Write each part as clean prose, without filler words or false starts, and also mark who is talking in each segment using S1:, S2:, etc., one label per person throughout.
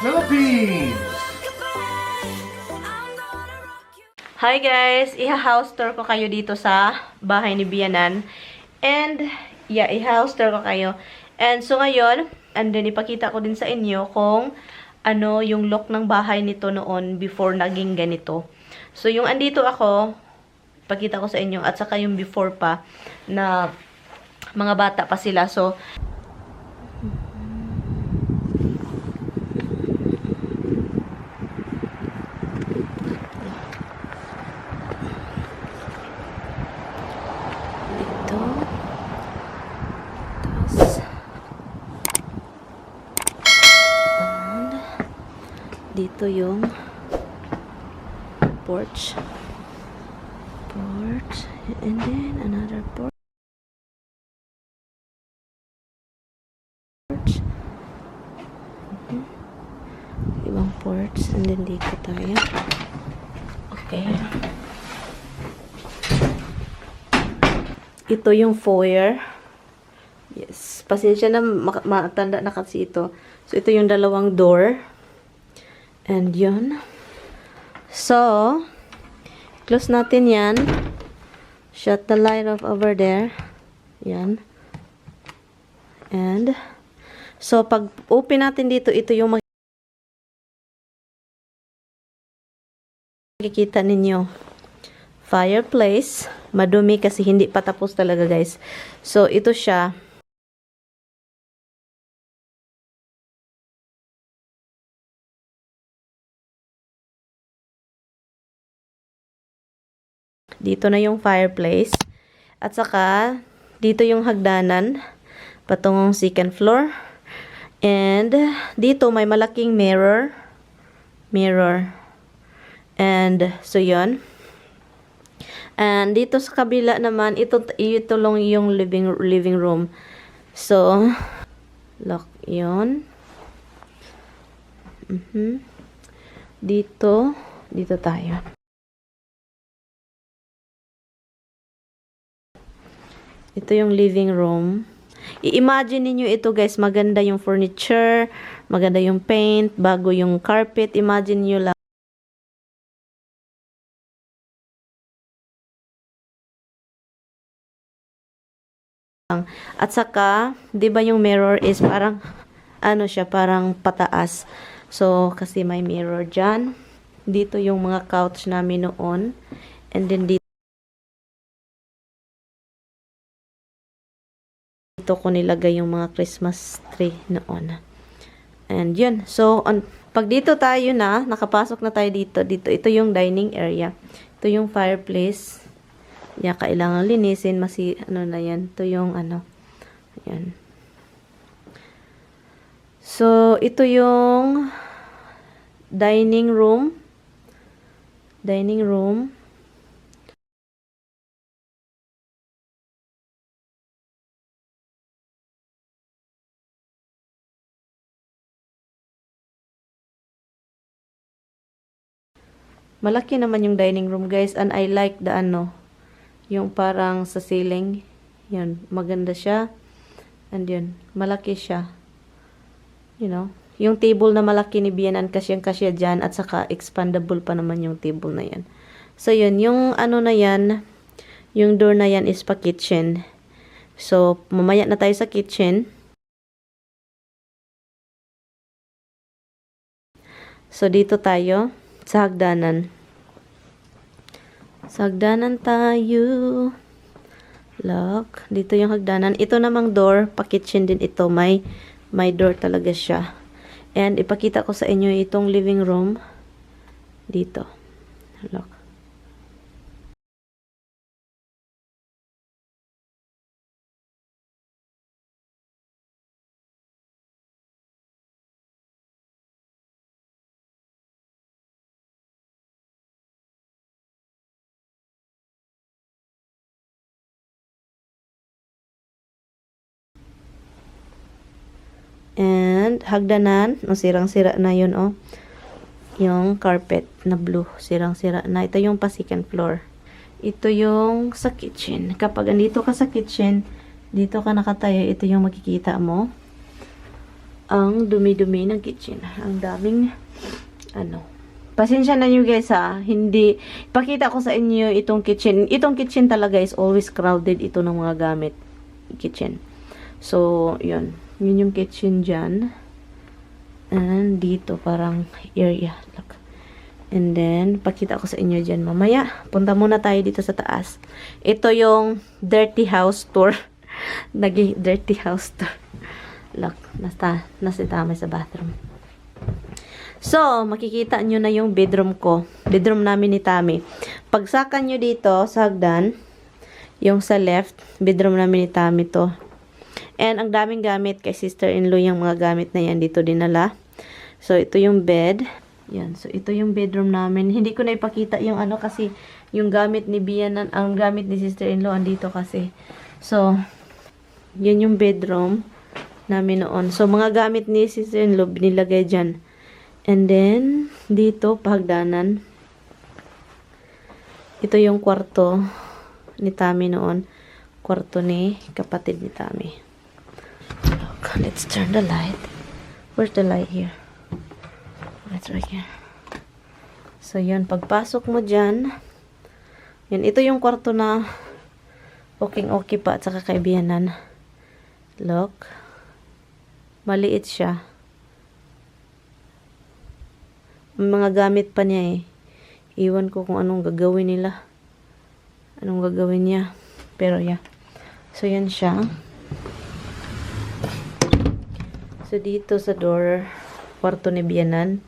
S1: Philippines!
S2: Hi guys! Iha-house tour ko kayo dito sa bahay ni Bianan. And, yeah, i-house tour ko kayo. And so ngayon, and then ipakita ko din sa inyo kung ano yung look ng bahay nito noon before naging ganito. So yung andito ako, ipakita ko sa inyo, at saka yung before pa, na mga bata pa sila. So, dito yung porch, and then another porch, ibang porch, and then dito tayo. Okay, ito yung foyer. Yes, pasensya na, matanda na kasi ito. So ito yung dalawang door. And yun. So, close natin yan. Shut the light off over there. Yan. And, so, pag open natin dito, ito yung makikita ninyo. Fireplace. Madumi kasi hindi pa tapos talaga, guys. So, ito siya. Dito na yung fireplace. At saka, dito yung hagdanan. Patungong second floor. And, dito may malaking mirror. And, so yun. And, dito sa kabila naman, ito lang yung living room. So, lock yun. Dito tayo. Ito yung living room. I-imagine niyo ito, guys. Maganda yung furniture, maganda yung paint, bago yung carpet. Imagine niyo lang. At saka, 'di ba yung mirror is parang ano siya, parang pataas. So, kasi may mirror diyan. Dito yung mga couch namin noon. And then dito ko nilagay yung mga Christmas tree noon. And yun. So, pag dito tayo na, nakapasok na tayo dito, ito yung dining area. Ito yung fireplace. Yan, kailangan linisin. Ano na yan. Ito yung ano. Yan. So, ito yung dining room. Malaki naman yung dining room, guys. And I like the ano, yung parang sa ceiling. Yan, maganda siya. And yun, malaki siya. You know, yung table na malaki ni Bianan, kasyang-kasya dyan. At saka expandable pa naman yung table na yan. So yun, yung ano na yan, yung door na yan is pa kitchen. So, mamaya na tayo sa kitchen. So, dito tayo sa hagdanan. Sa hagdanan tayo. Lock. Dito yung hagdanan. Ito namang door, pa-kitchen din ito. May door talaga siya. And ipakita ko sa inyo itong living room. Dito. Lock. And, hagdanan. Sirang-sira na yun, oh. Yung carpet na blue. Sirang-sira na. Ito yung pa second floor. Ito yung sa kitchen. Kapag andito ka sa kitchen, dito ka nakatayo, ito yung makikita mo. ang dumi-dumi ng kitchen. Ang daming, ano. Pasensya na nyo guys ha. Hindi, pakita ko sa inyo itong kitchen. Itong kitchen talaga is always crowded ito ng mga gamit. Kitchen. So, yun. Yun yung kitchen dyan. And dito parang area. Look. And then, pakita ko sa inyo dyan mamaya. Punta muna tayo dito sa taas. Ito yung dirty house tour. Naging dirty house tour. Look, nasa tama sa bathroom. So, makikita nyo na yung bedroom ko. Bedroom namin ni Tami. Pagsakan nyo dito sa hagdan, yung sa left, bedroom namin ni Tami to. And ang daming gamit kay sister-in-law, yung mga gamit na yan dito dinala. So, ito yung bed. Yan. So, ito yung bedroom namin. Hindi ko na ipakita yung ano kasi yung gamit ni Bianan, ang gamit ni sister-in-law andito kasi. So, yan yung bedroom namin noon. So, mga gamit ni sister-in-law binilagay dyan. And then, dito, pahagdanan. Ito yung kwarto ni Tami noon. Kwarto ni kapatid ni Tami. Look, let's turn the light. Where's the light here? It's right here. So, yun. Pagpasok mo dyan, yun. Ito yung kwarto na okay pa at saka kaibianan. Look. Maliit siya. Mga gamit pa niya eh. Iwan ko kung anong gagawin nila. Anong gagawin niya. Pero yeah. So yan siya. So dito sa door, kwarto ni Bianan,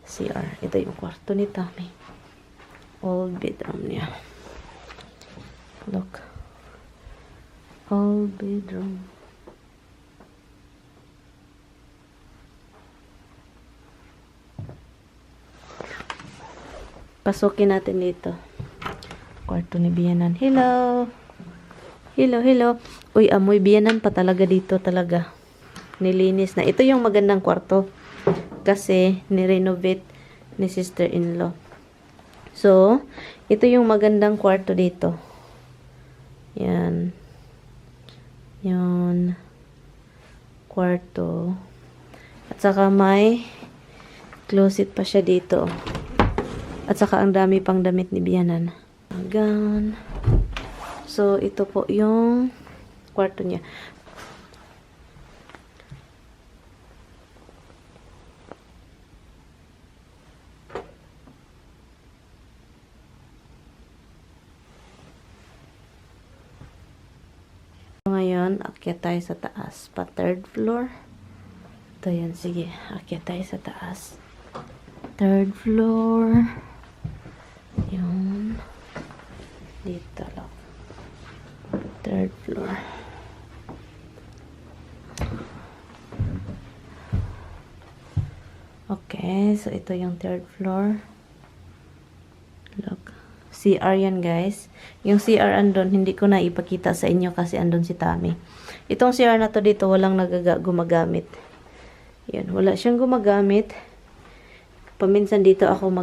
S2: CR. Ito yung kwarto ni Tami. Old bedroom niya. Look. Old bedroom. Pasukin natin dito. Kwarto ni Bianan. Hello. Hello, hello. Uy, amoy Bianan pa talaga dito talaga. Nilinis na. Ito yung magandang kwarto. Kasi, nirenovate ni sister-in-law. So, ito yung magandang kwarto dito. Yan. Yan. Kwarto. At saka may closet pa siya dito. At saka ang dami pang damit ni Bianan. Hanggang. So, ito po yung kwarto niya. Ngayon, akyat tayo sa taas. Pa third floor. Ito yan. Sige, akyat tayo sa taas. Third floor. Yun. Dito lang. Third floor. Okay, so ito yung third floor. Look. CR yan guys. Yung CR andun, hindi ko na ipakita sa inyo kasi andun si Tami. Itong CR na to dito, walang gumagamit. Yan, wala siyang gumagamit. Paminsan dito ako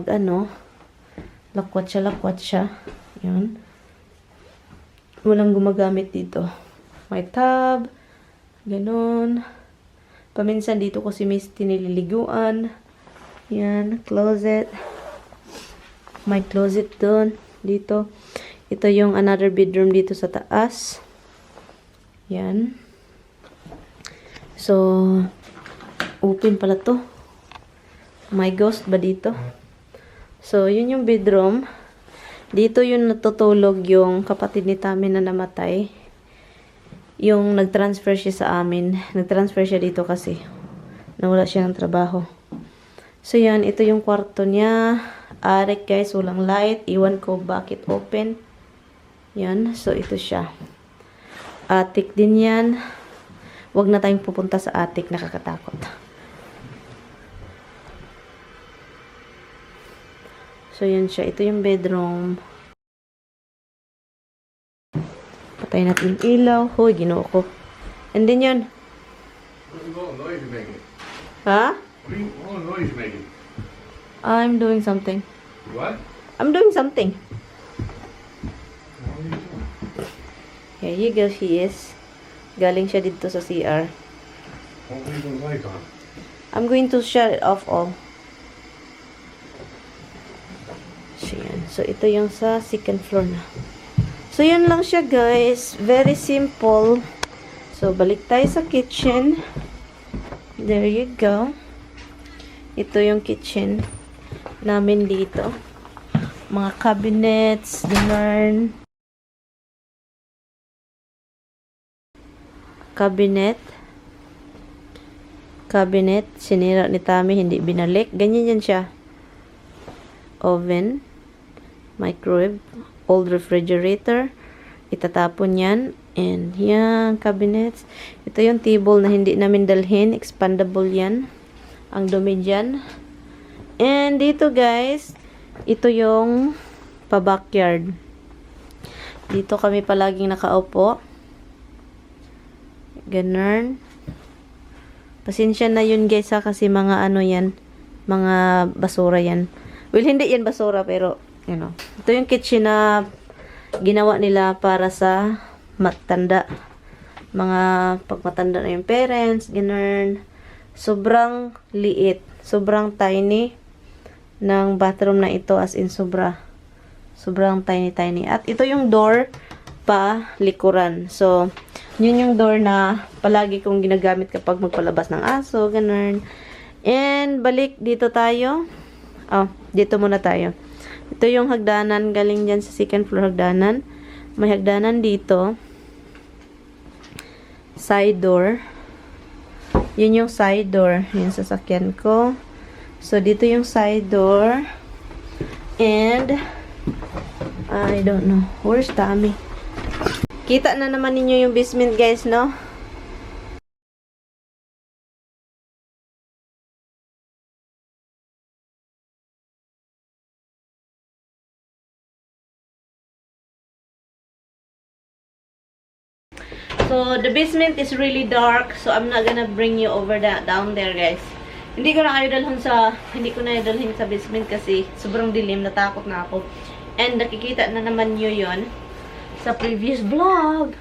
S2: lakwat siya. Yun. Walang gumagamit dito. May tub. Ganun. Paminsan dito ko si Misty nililiguan. Yan. Closet. May closet doon. Dito. Ito yung another bedroom dito sa taas. Yan. So, open pala to. May ghost ba dito? So, yun yung bedroom. Dito yung natutulog yung kapatid ni Tami na namatay. Yung nag-transfer siya sa amin. Nag-transfer siya dito kasi nawala siya ng trabaho. So, yan. Ito yung kwarto niya. Arik guys. Walang light. Iwan ko bakit open. Yan. So, ito siya. Attic din yan. Huwag na tayong pupunta sa attic. Nakakatakot. So, yan siya. Ito yung bedroom. Patay natin yung ilaw. Hoy, ginoo ko. And then yun.
S1: What noise you making?
S2: Ha?
S1: What noise you making?
S2: I'm doing something.
S1: What?
S2: I'm doing something.
S1: What are you doing?
S2: Here you go, she is. Galing siya dito sa CR.
S1: What are you doing light on?
S2: I'm going to shut it off all. So, yan. So, ito yung sa second floor na. So, yun lang siya, guys. Very simple. So, balik tayo sa kitchen. There you go. Ito yung kitchen namin dito. Mga cabinets, dinner. Cabinet. Sinira ni Tami, hindi binalik. Ganyan yan siya. Oven. Microwave. Old refrigerator. Itatapon yan. And yan, cabinets. Ito yung table na hindi namin dalhin. Expandable yan. Ang dumi dyan. And dito guys, ito yung pa-backyard. Dito kami palaging nakaupo. Ganun. Pasensya na yun guys ha, kasi mga ano yan. Mga basura yan. Well, hindi yan basura pero, you know. Ito yung kitchen na ginawa nila para sa matanda. Mga pagmatanda na yung parents, ganun. Sobrang liit. Sobrang tiny ng bathroom na ito, as in sobrang tiny. At ito yung door pa likuran. So, yun yung door na palagi kong ginagamit kapag magpalabas ng aso, ganun. And balik dito tayo. Dito muna tayo. Ito yung hagdanan, galing dyan sa second floor hagdanan. May hagdanan dito. Side door. Yun yung side door. Yung sasakyan ko. So, dito yung side door. And, I don't know. Where's Tami? Kita na naman ninyo yung basement, guys, no? So, the basement is really dark. So, I'm not gonna bring you over down there, guys. Hindi ko na idalhin sa basement kasi sobrang dilim, natakot na ako. And nakikita na naman nyo yon sa previous vlog.